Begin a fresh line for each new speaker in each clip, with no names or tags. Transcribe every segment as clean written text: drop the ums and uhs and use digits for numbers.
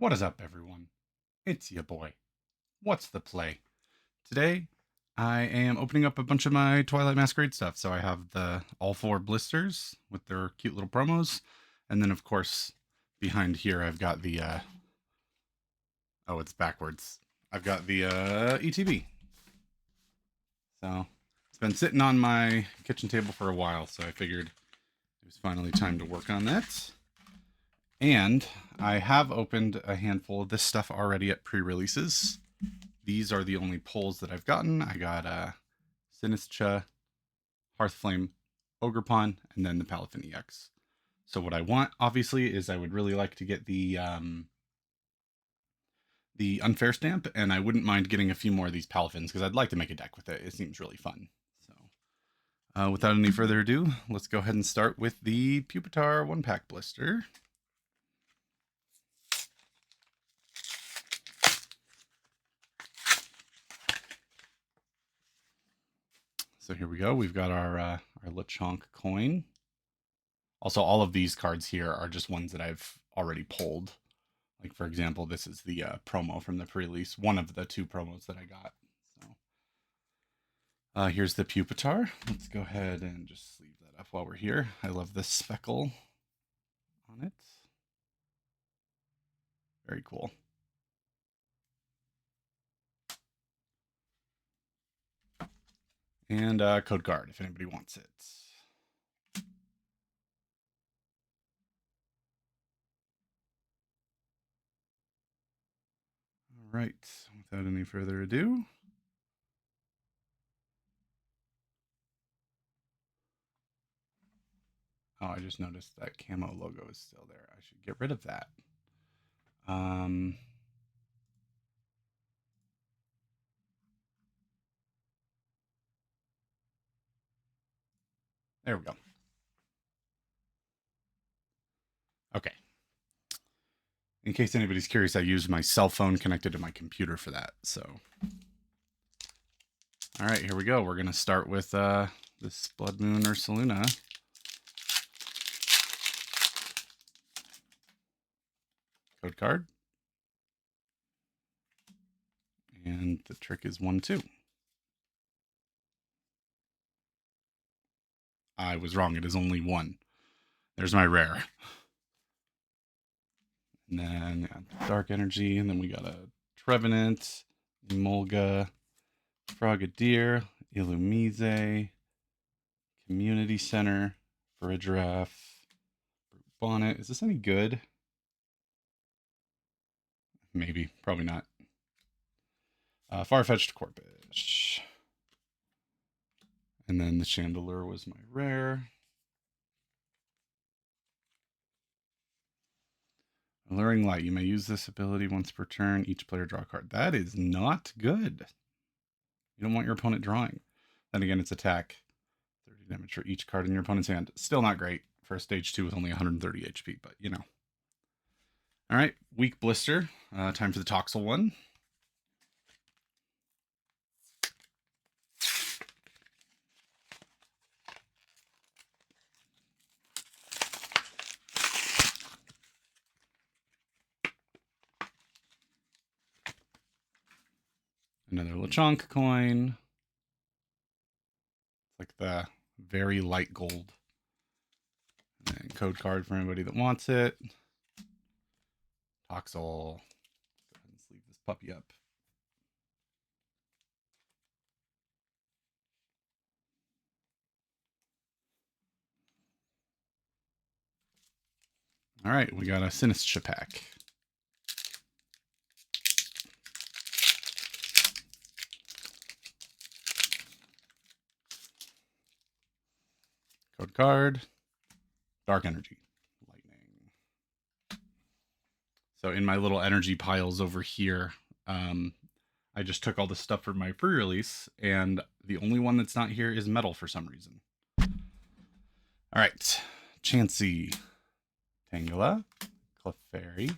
What is up, everyone? It's your boy. What's the play? Today, I am opening up a bunch of my Twilight Masquerade stuff. So I have the all four blisters with their cute little promos, and then of course behind here I've got the oh, it's backwards. I've got the ETB. So it's been sitting on my kitchen table for a while, so I figured it was finally time to work on that. And I have opened a handful of this stuff already at pre-releases. These are the only pulls that I've gotten. I got Sinistra, Hearthflame, Ogrepon, and then the Palafin EX. So what I want, obviously, is I would really like to get the Unfair Stamp, and I wouldn't mind getting a few more of these Palafins, because I'd like to make a deck with it. It seems really fun. So without any further ado, let's go ahead and start with the Pupitar 1-pack blister. So here we go. We've got our Lechonk coin. Also, all of these cards here are just ones that I've already pulled. Like, for example, this is the promo from the pre-release. One of the two promos that I got. So here's the Pupitar. Let's go ahead and just sleeve that up while we're here. I love this speckle on it. Very cool. And code card if anybody wants it. All right, without any further ado. Oh, I just noticed that camo logo is still there. I should get rid of that. There we go. Okay. In case anybody's curious, I use my cell phone connected to my computer for that. So, all right, here we go. We're gonna start with this Blood Moon Ursaluna. Code card. And the trick is 1-2. I was wrong. It is only 1. There's my rare. And then Dark Energy. And then we got a Trevenant, Emolga, Frogadier, Illumise, Community Center, Farigiraf, Bonnet. Is this any good? Maybe. Probably not. Farfetch'd Corphish. And then the Chandelure was my rare. Alluring Light. You may use this ability once per turn. Each player draw a card. That is not good. You don't want your opponent drawing. Then again, it's attack. 30 damage for each card in your opponent's hand. Still not great for a stage 2 with only 130 HP, but you know. All right, weak blister. Time for the Toxel one. Another Lechonk coin. It's like the very light gold. And code card for anybody that wants it. Toxel. Go ahead and sleeve this puppy up. All right, we got a Sinistra pack. Code card. Dark Energy. Lightning. So in my little energy piles over here, I just took all the stuff for my pre-release, and the only one that's not here is metal for some reason. All right. Chansey. Tangela. Clefairy.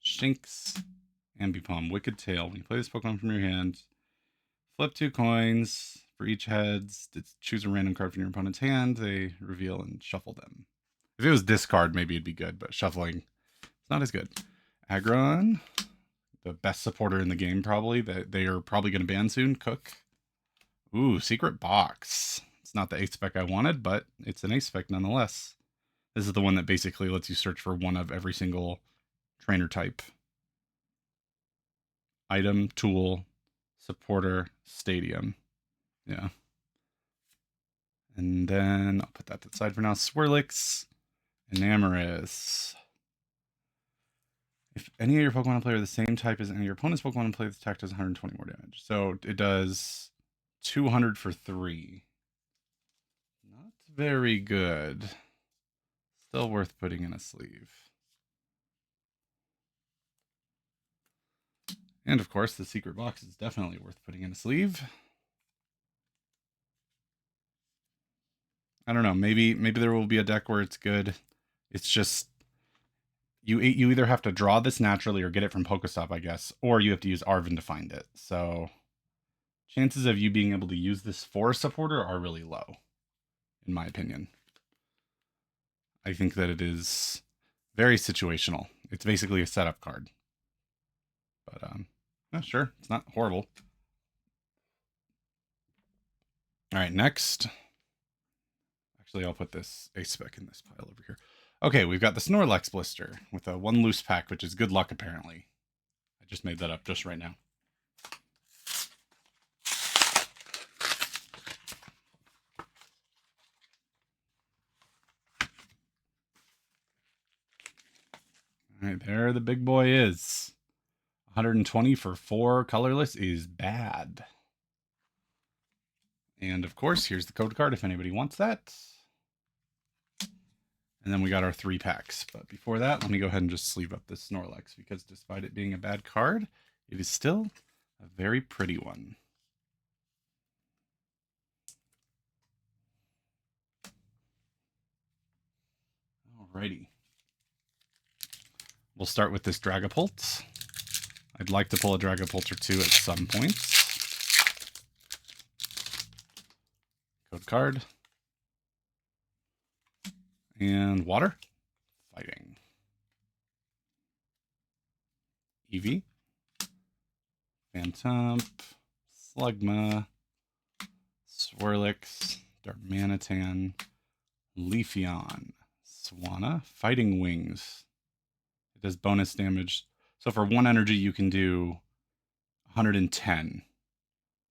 Shinx. Ambipom. Wicked Tail. When you play this Pokemon from your hand, flip 2 coins. For each heads, choose a random card from your opponent's hand. They reveal and shuffle them. If it was discard, maybe it'd be good, but shuffling, it's not as good. Aggron, the best supporter in the game probably, that they are probably going to ban soon. Cook. Ooh, Secret Box. It's not the ace spec I wanted, but it's an ace spec nonetheless. This is the one that basically lets you search for one of every single trainer type. Item, tool, supporter, stadium. Yeah. And then I'll put that to the side for now. Swirlix, Enamorous. If any of your Pokemon play are the same type as any of your opponent's Pokemon play, the attack does 120 more damage. So it does 200 for 3. Not very good. Still worth putting in a sleeve. And of course, the secret box is definitely worth putting in a sleeve. I don't know. Maybe there will be a deck where it's good. It's just you either have to draw this naturally or get it from Pokestop, I guess, or you have to use Arven to find it. So chances of you being able to use this for a supporter are really low, in my opinion. I think that it is very situational. It's basically a setup card. But yeah, sure, it's not horrible. All right, next. Actually, I'll put this ace spec in this pile over here. Okay, we've got the Snorlax blister with a 1 loose pack, which is good luck apparently. I just made that up just right now. All right, there the big boy is. 120 for 4 colorless is bad. And of course, here's the code card if anybody wants that. And then we got our 3 packs. But before that, let me go ahead and just sleeve up this Snorlax, because despite it being a bad card, it is still a very pretty one. Alrighty. We'll start with this Dragapult. I'd like to pull a Dragapult or 2 at some point. Code card. And water. Fighting. Eevee. Phantom. Slugma. Swirlix. Darmanitan. Leafeon. Swanna. Fighting Wings. It does bonus damage. So for 1 energy, you can do 110.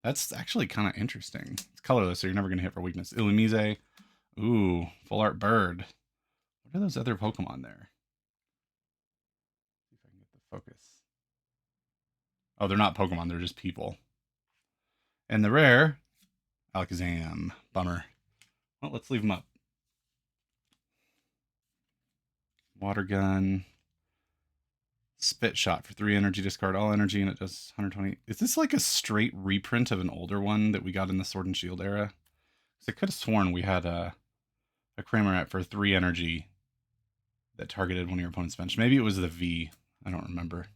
That's actually kind of interesting. It's colorless, so you're never going to hit for weakness. Illumise. Ooh, Full Art Bird. What are those other Pokemon there? See if I can get the focus. Oh, they're not Pokemon. They're just people. And the rare, Alakazam. Bummer. Well, let's leave them up. Water Gun. Spit Shot for 3 energy, discard all energy, and it does 120. Is this like a straight reprint of an older one that we got in the Sword and Shield era? Because I could have sworn we had a Cramorant for 3 energy that targeted one of your opponent's bench. Maybe it was the V. I don't remember.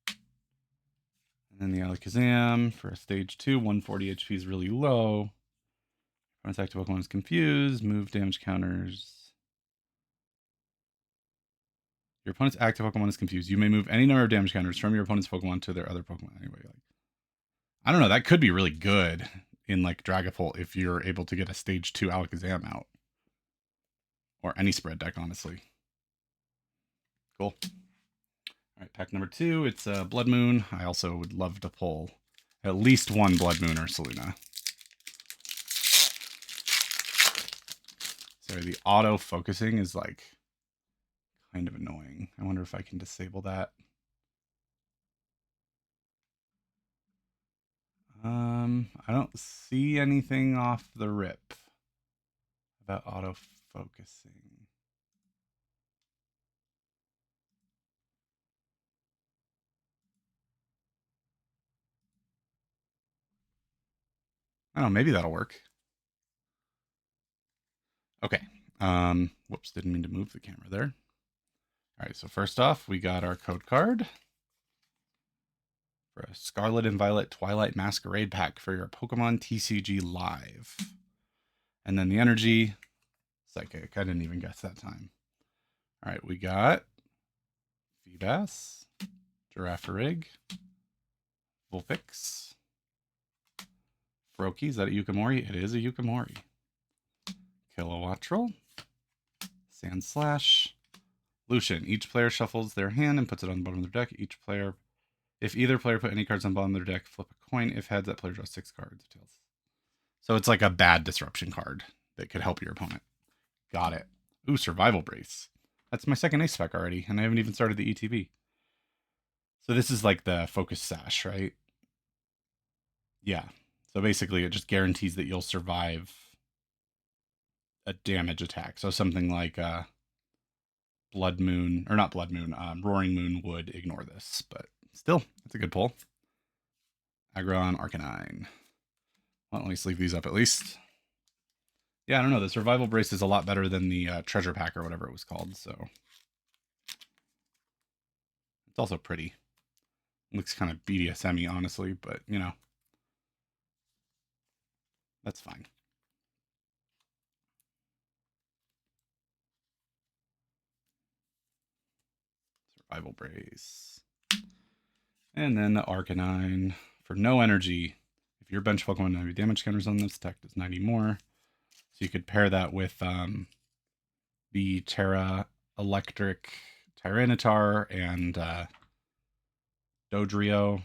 And then the Alakazam for a stage 2. 140 HP is really low. Opponent's active Pokemon is confused. Move damage counters. Your opponent's active Pokemon is confused. You may move any number of damage counters from your opponent's Pokemon to their other Pokemon. Anyway, I don't know. That could be really good in like Dragapult if you're able to get a stage 2 Alakazam out. Or any spread deck, honestly. Cool. All right, pack number 2. It's Blood Moon. I also would love to pull at least 1 Blood Moon or Ursaluna. Sorry, the auto focusing is like kind of annoying. I wonder if I can disable that. I don't see anything off the rip about auto focusing. I don't know, maybe that'll work. Okay. Whoops, didn't mean to move the camera there. All right, so first off, we got our code card for a Scarlet and Violet Twilight Masquerade pack for your Pokemon TCG Live. And then the energy, Psychic. I didn't even guess that time. All right, we got Bass, Girafarig, Vulpix, Froakie. Is that a Yukimori? It is a Yukimori. Kilowattrel, Sandslash, Lucian. Each player shuffles their hand and puts it on the bottom of their deck. If either player put any cards on the bottom of their deck, flip a coin. If heads, that player draws 6 cards. Tails. So it's like a bad disruption card that could help your opponent. Got it. Ooh, Survival Brace. That's my second ace spec already, and I haven't even started the ETB. So this is like the Focus Sash, right? Yeah. So basically, it just guarantees that you'll survive a damage attack. So something like Blood Moon, or not Blood Moon, Roaring Moon would ignore this, but still, it's a good pull. Aggron, Arcanine. Well, let me sleeve these up at least. Yeah, I don't know. The Survival Brace is a lot better than the Treasure Pack or whatever it was called, so. It's also pretty. It looks kind of BDSM-y, honestly, but, you know. That's fine. Survival Brace. And then the Arcanine for no energy. If your bench Pokemon have damage counters on this deck, does 90 more. So you could pair that with the Terra Electric Tyranitar and Dodrio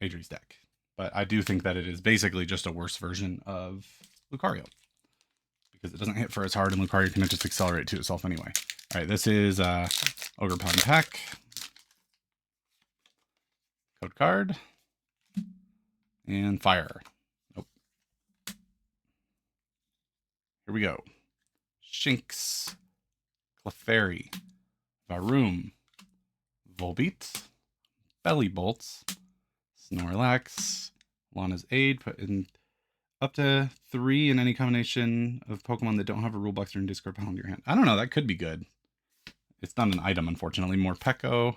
Adri's deck. But I do think that it is basically just a worse version of Lucario. Because it doesn't hit for as hard, and Lucario can just accelerate to itself anyway. All right, this is Ogre Pond Pack. Code card. And fire. Nope. Here we go. Shinx. Clefairy. Varoom. Volbeat. Bellybolt. Snorlax. Lana's Aid. Put in up to 3 in any combination of Pokemon that don't have a rule box or in discard pile in your hand. I don't know. That could be good. It's not an item, unfortunately. Morpeko.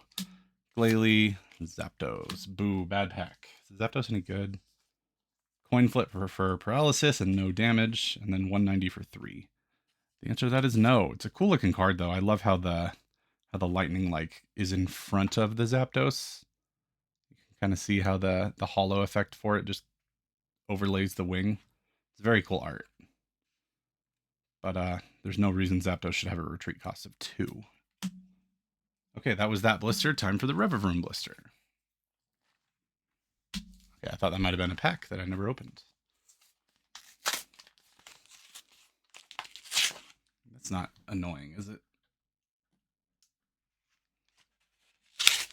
Glalie. Zapdos. Boo. Bad pack. Is Zapdos any good? Coin flip for paralysis and no damage, and then 190 for 3. The answer to that is no. It's a cool looking card though. I love how the lightning like is in front of the Zapdos. You can kind of see how the hollow effect for it just overlays the wing. It's very cool art. But there's no reason Zapdos should have a retreat cost of 2. Okay, that was that blister. Time for the Revavroom blister. Okay, I thought that might have been a pack that I never opened. That's not annoying, is it?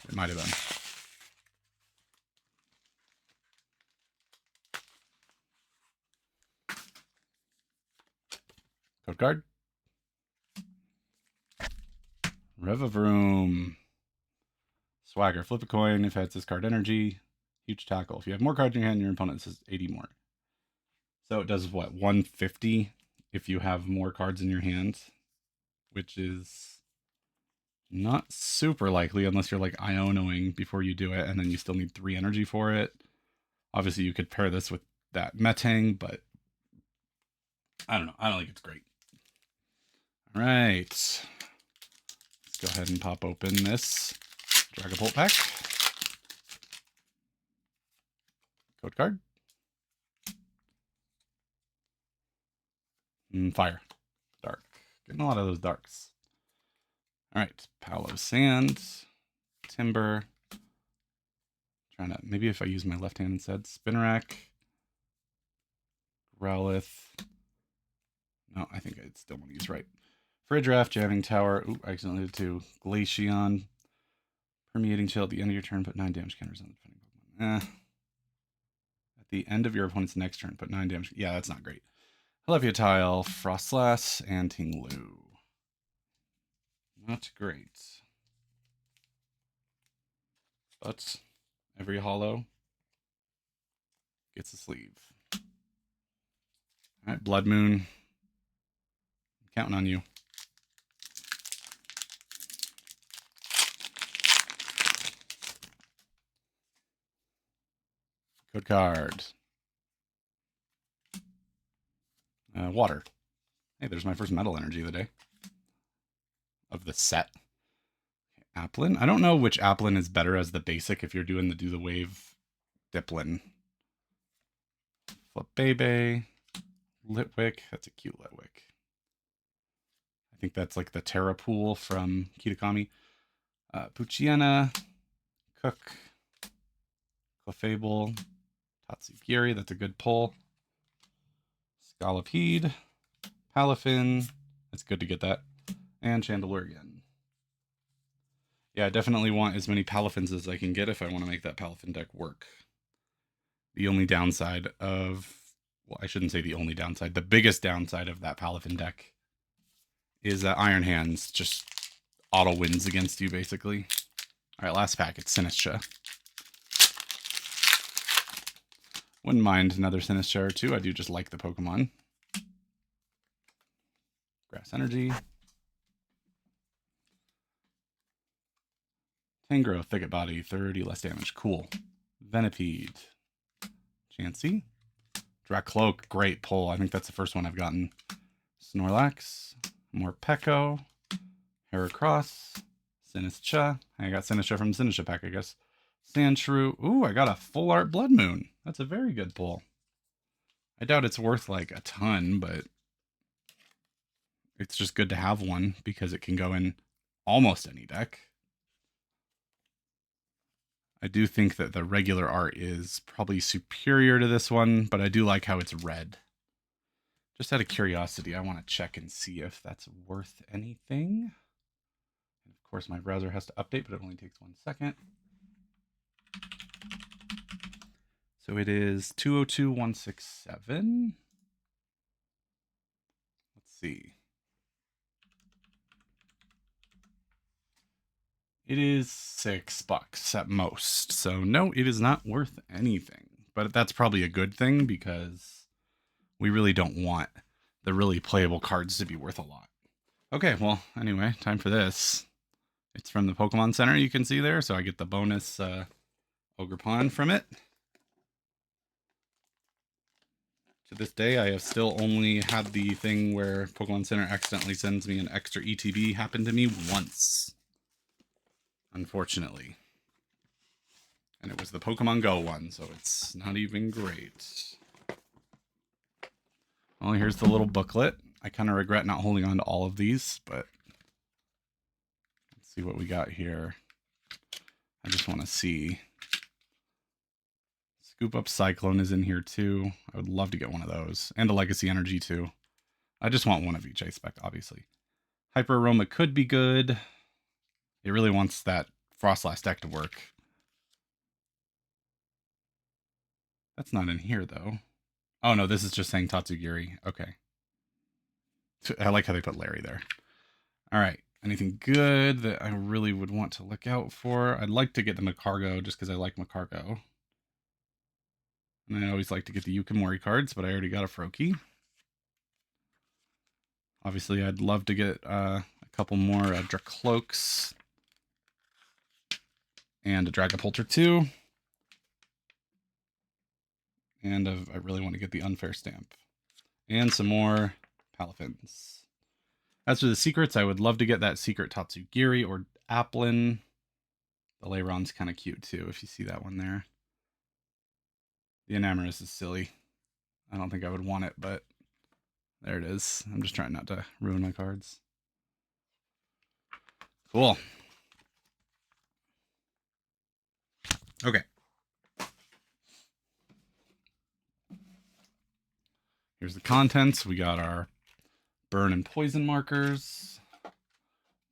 It might have been. Code card. Revavroom. Swagger. Flip a coin if it has this card energy. Huge tackle. If you have more cards in your hand, your opponent says 80 more. So it does what? 150 if you have more cards in your hand, which is not super likely unless you're like Ionoing before you do it, and then you still need 3 energy for it. Obviously, you could pair this with that Metang, but I don't know. I don't think it's great. All right. Let's go ahead and pop open this Dragapult pack. Code card. Fire. Dark. Getting a lot of those darks. All right. Palo Sand. Timber. Trying to, maybe if I use my left hand instead. Spinarak. Growlithe. No, I think I still want to use right. Friddraft, Jamming Tower. Ooh, I accidentally did 2. Glaceon. Permeating Chill at the end of your turn. Put 9 damage counters on the defending Pokemon. At the end of your opponent's next turn, put 9 damage. Yeah, that's not great. Helioptile, Frostlass, and Tinglu. Not great. But every holo gets a sleeve. All right, Blood Moon. I'm counting on you. Code card. Water. Hey, there's my first metal energy of the day. Of the set. Okay, Applin. I don't know which Applin is better as the basic if you're doing the Do the Wave Diplin. Flip Bebe. Litwick. That's a cute Litwick. I think that's like the Terra Pool from Kitakami. Puchiana. Cook. Clefable. Tatsugiri. That's a good pull. Scolipede. Palafin. It's good to get that. And Chandelure again. Yeah, I definitely want as many Palafins as I can get if I want to make that Palafin deck work. The only downside of... Well, I shouldn't say the only downside. The biggest downside of that Palafin deck is that Iron Hands just auto wins against you, basically. Alright, last pack. It's Sinistra. Wouldn't mind another Sinistra or two. I do just like the Pokemon. Grass Energy. Tangro, Thicket Body, 30 less damage. Cool. Venipede. Chansey. Dracloak, great pull. I think that's the first one I've gotten. Snorlax. Morpeko. Heracross. Sinistra. I got Sinistra from Sinistra pack, I guess. Sandshrew. Ooh, I got a Full Art Blood Moon. That's a very good pull. I doubt it's worth like a ton, but it's just good to have one because it can go in almost any deck. I do think that the regular art is probably superior to this one, but I do like how it's red. Just out of curiosity, I want to check and see if that's worth anything. And of course, my browser has to update, but it only takes 1 second. So it is 202,167. Let's see. It is $6 at most. So no, it is not worth anything. But that's probably a good thing because we really don't want the really playable cards to be worth a lot. Okay, well, anyway, time for this. It's from the Pokemon Center, you can see there. So I get the bonus Ogerpon from it. To this day, I have still only had the thing where Pokemon Center accidentally sends me an extra ETB happen to me once. Unfortunately. And it was the Pokemon Go one, so it's not even great. Well, here's the little booklet. I kind of regret not holding on to all of these, but let's see what we got here. I just want to see. Scoop Up Cyclone is in here too. I would love to get one of those. And a Legacy Energy too. I just want one of each A-Spec, obviously. Hyper Aroma could be good. It really wants that Frostlass deck to work. That's not in here, though. Oh, no, this is just saying Tatsugiri. Okay. I like how they put Larry there. All right. Anything good that I really would want to look out for? I'd like to get the Macargo just because I like Macargo. And I always like to get the Yukimori cards, but I already got a Froakie. Obviously, I'd love to get a couple more Dracloaks. And a Dragapulter too. And I really want to get the Unfair Stamp. And some more Palafins. As for the secrets, I would love to get that secret Tatsugiri or Applin. The Lairon's kind of cute too, if you see that one there. The Enamorous is silly. I don't think I would want it, but there it is. I'm just trying not to ruin my cards. Cool. Okay. Here's the contents. We got our burn and poison markers.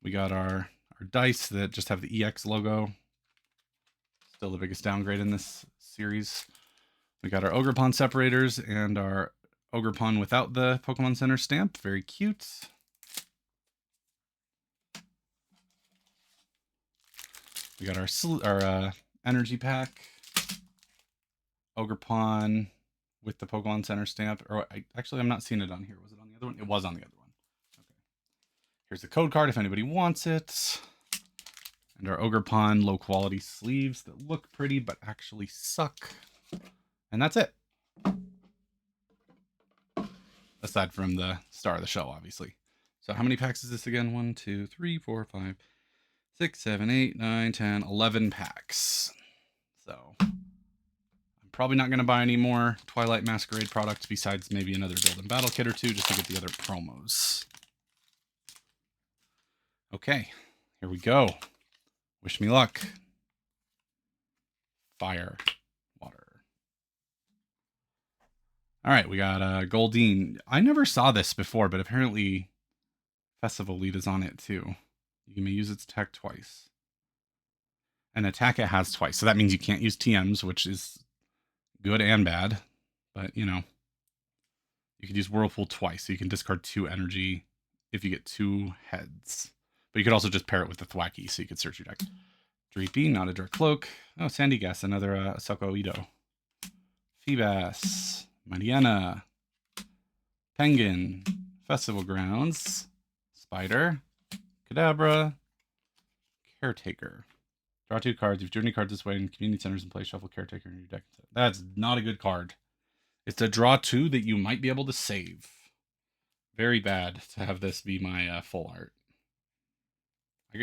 We got our dice that just have the EX logo. Still the biggest downgrade in this series. We got our Ogerpon separators and our Ogerpon without the Pokemon Center stamp. Very cute. We got our energy pack. Ogerpon with the Pokemon Center stamp. Or actually, I'm not seeing it on here. Was it on the other one? It was on the other one. Okay. Here's the code card if anybody wants it. And our Ogerpon low quality sleeves that look pretty but actually suck. And that's it. Aside from the star of the show, obviously. So how many packs is this again? 1, 2, 3, 4, 5, 6, 7, 8, 9, 10, 11 packs. So I'm probably not going to buy any more Twilight Masquerade products besides maybe another Build and Battle kit or two just to get the other promos. Okay, here we go. Wish me luck. Fire. Water. All right, we got Goldeen. I never saw this before, but apparently Festival Lead is on it too. You may use its attack twice. And attack it has twice. So that means you can't use TMs, which is good and bad. But, you know, you could use Whirlpool twice. So you can discard 2 energy if you get 2 heads. But you could also just pair it with the Thwacky, so you could search your deck. Dreepy, not a Direct Cloak. Oh, Sandy Gas, another Soko Ido. Feebas, Mariana, Penguin, Festival Grounds, Spider, Kadabra, Caretaker. Draw 2 cards. If you drew any cards this way in community centers and play shuffle Caretaker in your deck. That's not a good card. It's a draw 2 that you might be able to save. Very bad to have this be my full art.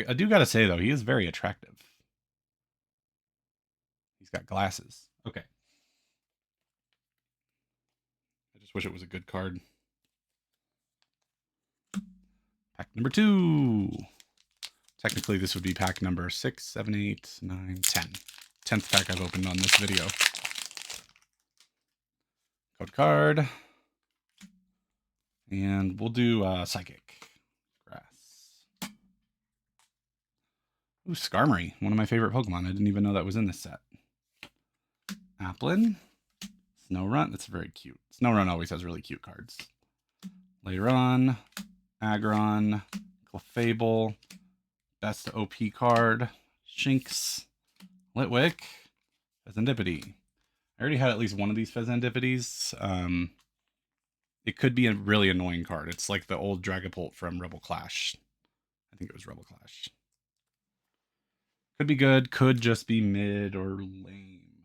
I do gotta say, though, he is very attractive. He's got glasses. Okay. I just wish it was a good card. Pack number 2. Technically, this would be pack number 6, 7, 8, 9, 10. 10th pack I've opened on this video. Code card. And we'll do Psychic. Grass. Ooh, Skarmory. One of my favorite Pokemon. I didn't even know that was in this set. Applin. Snorunt. That's very cute. Snorunt always has really cute cards. Lairon. Aggron. Clefable. Best OP card. Shinx. Litwick. Fezandipity. I already had at least one of these Fezandipities. It could be a really annoying card. It's like the old Dragapult from Rebel Clash. I think it was Rebel Clash. Could be good. Could just be mid or lame.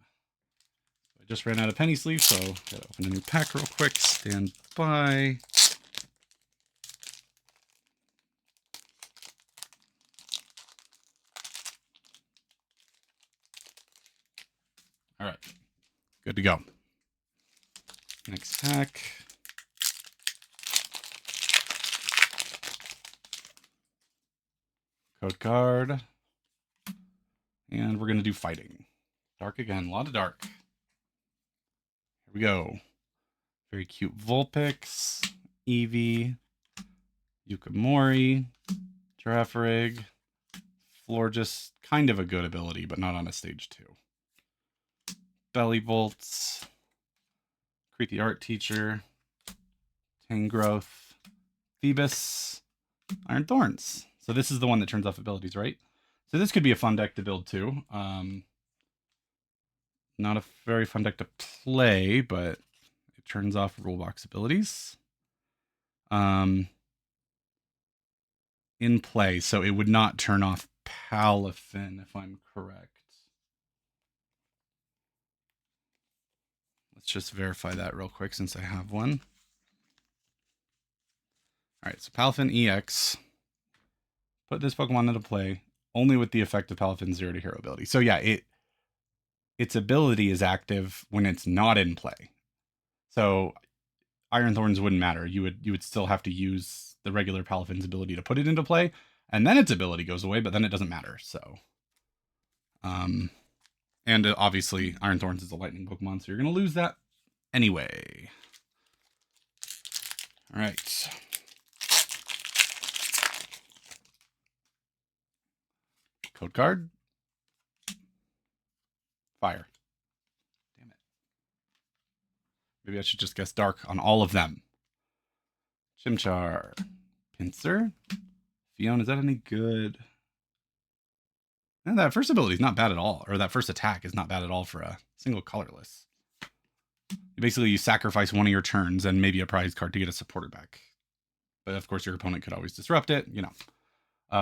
I just ran out of penny sleeve, so gotta open a new pack real quick. Stand by. All right. Good to go. Next pack. Code card. And we're going to do fighting. Dark again. A lot of dark. Here we go. Very cute Vulpix. Eevee. Yukimori. Girafarig. Florges. Kind of a good ability, but not on a stage 2. Bellybolts. Creepy Art Teacher. Tangrowth. Phoebus. Iron Thorns. So this is the one that turns off abilities, right? So this could be a fun deck to build too. Not a very fun deck to play, but it turns off rule box abilities. In play, so it would not turn off Palafin, if I'm correct. Let's just verify that real quick since I have one. All right, so Palafin EX. Put this Pokemon into play only with the effect of Palafin's 0 to hero ability. So yeah, its ability is active when it's not in play. So Iron Thorns wouldn't matter. You would still have to use the regular Palafin's ability to put it into play, and then its ability goes away, but then it doesn't matter. So, and obviously Iron Thorns is a lightning Pokemon, so you're gonna lose that anyway. All right. Code card. Fire. Damn it. Maybe I should just guess dark on all of them. Chimchar. Pinsir. Fiona, is that any good? And that first ability is not bad at all. Or that first attack is not bad at all for a single colorless. Basically, you sacrifice one of your turns and maybe a prize card to get a supporter back. But of course, your opponent could always disrupt it, you know.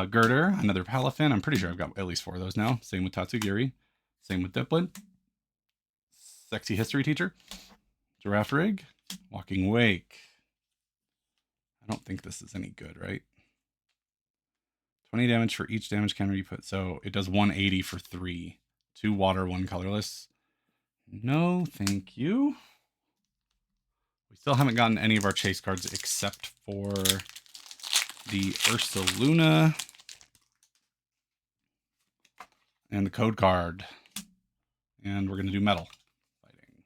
Girder, another Palafin. I'm pretty sure I've got at least 4 of those now. Same with Tatsugiri. Same with Dipplin. Sexy History Teacher. Girafarig. Walking Wake. I don't think this is any good, right? 20 damage for each damage counter you put. So it does 180 for 3. 2 water, 1 colorless. No, thank you. We still haven't gotten any of our chase cards except for the Ursaluna and the code card. And we're going to do metal fighting.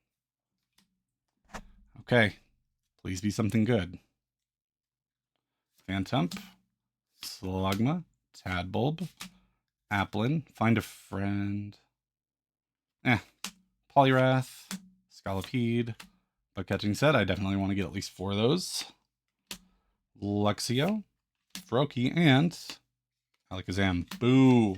Okay. Please be something good. Phantump, Slugma, Tadbulb, Applin, Find a Friend. Poliwrath, Scolipede. But catching said, I definitely want to get at least 4 of those. Luxio, Froakie, and Alakazam. Boo!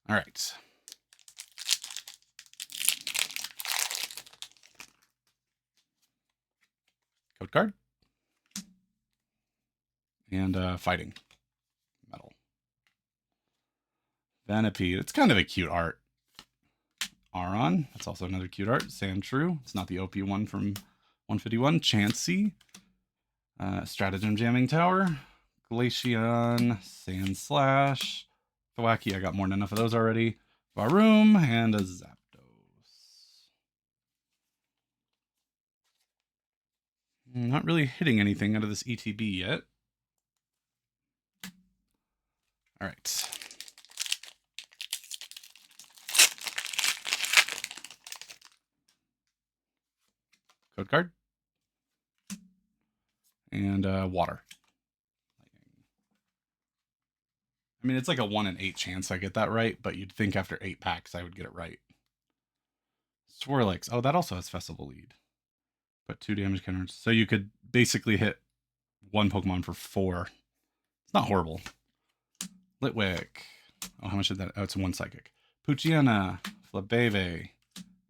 Alright. Code card. And fighting. Metal. Venipede. It's kind of a cute art. Aron. That's also another cute art. Sandshrew. It's not the OP one from 151. Chansey. Stratagem Jamming Tower. Glaceon. Sandslash. Thwackey. I got more than enough of those already. Varoom. And a Zapdos. Not really hitting anything out of this ETB yet. All right. Code card. And water. I mean, it's like a 1 in 8 chance I get that right, but you'd think after 8 packs I would get it right. Swirlix. Oh, that also has Festival Lead. But 2 damage counters. So you could basically hit 1 Pokemon for 4. It's not horrible. Litwick. Oh, how much did that? Oh, it's 1 Psychic. Poochyena. Flabebe.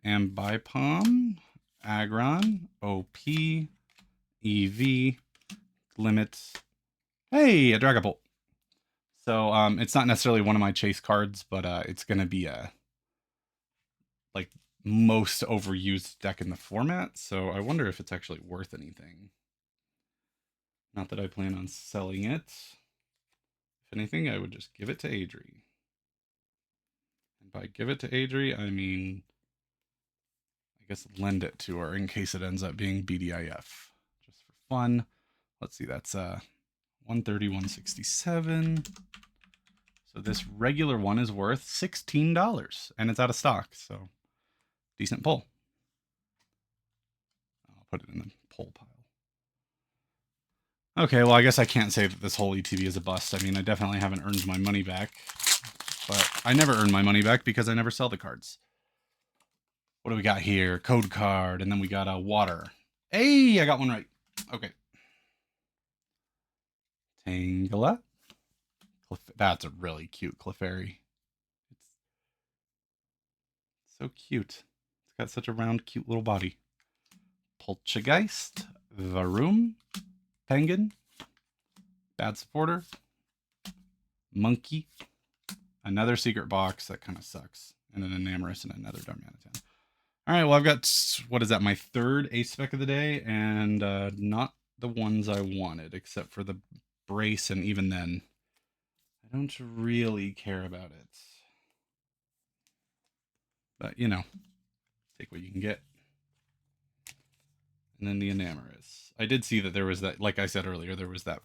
Ambipom. Aggron. OP. EV. Limit. Hey, a Dragapult. So it's not necessarily one of my chase cards, but it's going to be a like most overused deck in the format. So I wonder if it's actually worth anything. Not that I plan on selling it. If anything, I would just give it to Adri. And by give it to Adri, I mean, I guess lend it to her in case it ends up being BDIF. Just for fun. Let's see, that's 130, 167. So this regular one is worth $16, and it's out of stock, so decent pull. I'll put it in the pull pile. Okay, well, I guess I can't say that this whole ETB is a bust. I mean, I definitely haven't earned my money back, but I never earn my money back because I never sell the cards. What do we got here? Code card, and then we got a water. Hey, I got one right. Okay. Tangela. That's a really cute Clefairy. It's so cute. It's got such a round, cute little body. Poltergeist, Varoom, Penguin, Bad Supporter, Monkey, another Secret Box that kind of sucks, and an Enamorus and another Darmanitan. All right, well, I've got, what is that, my 3rd ace spec of the day, and not the ones I wanted, except for the brace, and even then, I don't really care about it. But, you know, take what you can get. And then the Enamorus. I did see that there was that, like I said earlier, there was that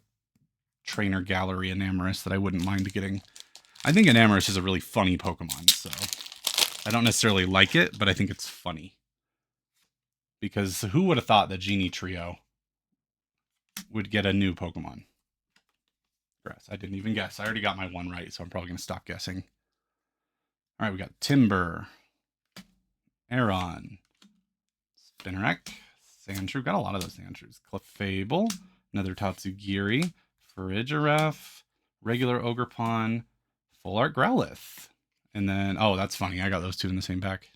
trainer gallery Enamorus that I wouldn't mind getting. I think Enamorus is a really funny Pokemon, so I don't necessarily like it, but I think it's funny. Because who would have thought that Genie Trio would get a new Pokemon? Grass. I didn't even guess. I already got my one right, so I'm probably going to stop guessing. All right, we got Timber, Aeron, Spinarak, Sandshrew. Got a lot of those Sandshrews. Clefable, another Tatsugiri, Farigiraf, regular Ogerpon, Full Art Growlithe. And then, oh, that's funny. I got those 2 in the same pack.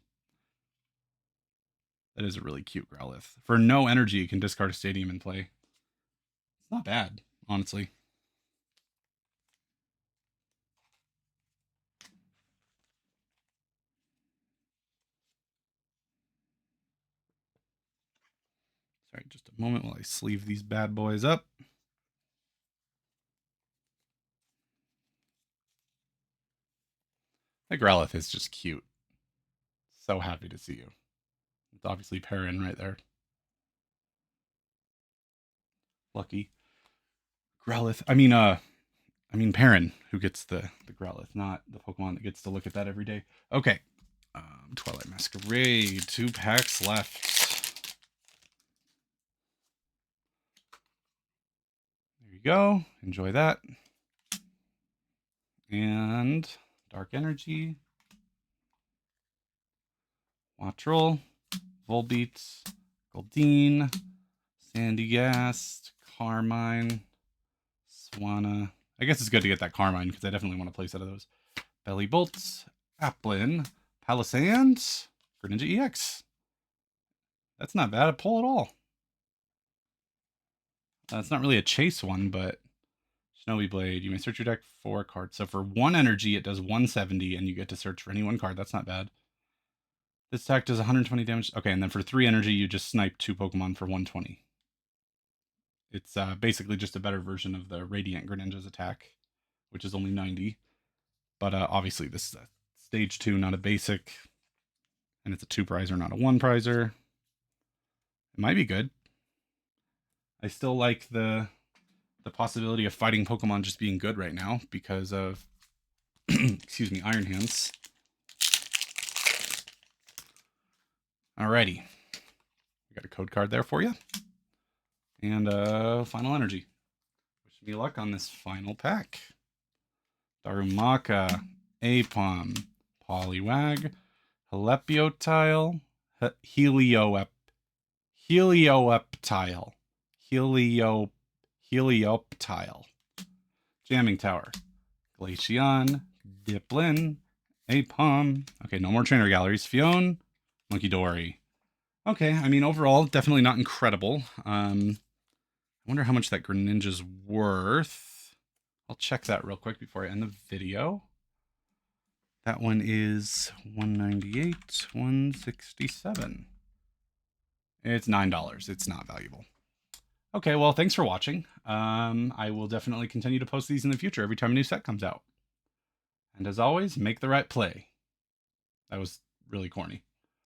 That is a really cute Growlithe. For no energy, you can discard a Stadium and play. It's not bad, honestly. right, just a moment while I sleeve these bad boys up. The Growlithe is just cute. So happy to see you. It's obviously Perrin right there. Lucky. Growlithe. I mean Perrin, who gets the Growlithe, not the Pokemon that gets to look at that every day. Okay. Twilight Masquerade. 2 packs left. There you go. Enjoy that. And Dark Energy. Wattrel. Volbeat. Goldeen. Sandygast. Carmine. Swanna. I guess it's good to get that Carmine because I definitely want to place out of those. Belly Bolts. Applin. Palisand. Greninja EX. That's not bad a pull at all. It's not really a chase one, but Snowy Blade. You may search your deck for a card. So for 1 energy, it does 170, and you get to search for any 1 card. That's not bad. This attack does 120 damage. Okay, and then for 3 energy, you just snipe 2 Pokemon for 120. It's basically just a better version of the Radiant Greninja's attack, which is only 90. But obviously, this is a stage 2, not a basic. And it's a 2-prizer, not a 1-prizer. It might be good. I still like the possibility of fighting Pokemon just being good right now because of, excuse me, Iron Hands. Alrighty. We got a code card there for you. And Final Energy. Wish me luck on this final pack. Darumaka, Apom, Poliwag, Helioptile, Helioptile, Helioptile, Jamming Tower, Glaceon, Diplin, Apom. Okay, no more trainer galleries. Fion, Monkey Dory. Okay, I mean, overall, definitely not incredible. I wonder how much that Greninja's worth. I'll check that real quick before I end the video. That one is $198, $167. It's $9. It's not valuable. Okay, well, thanks for watching. I will definitely continue to post these in the future every time a new set comes out. And as always, make the right play. That was really corny.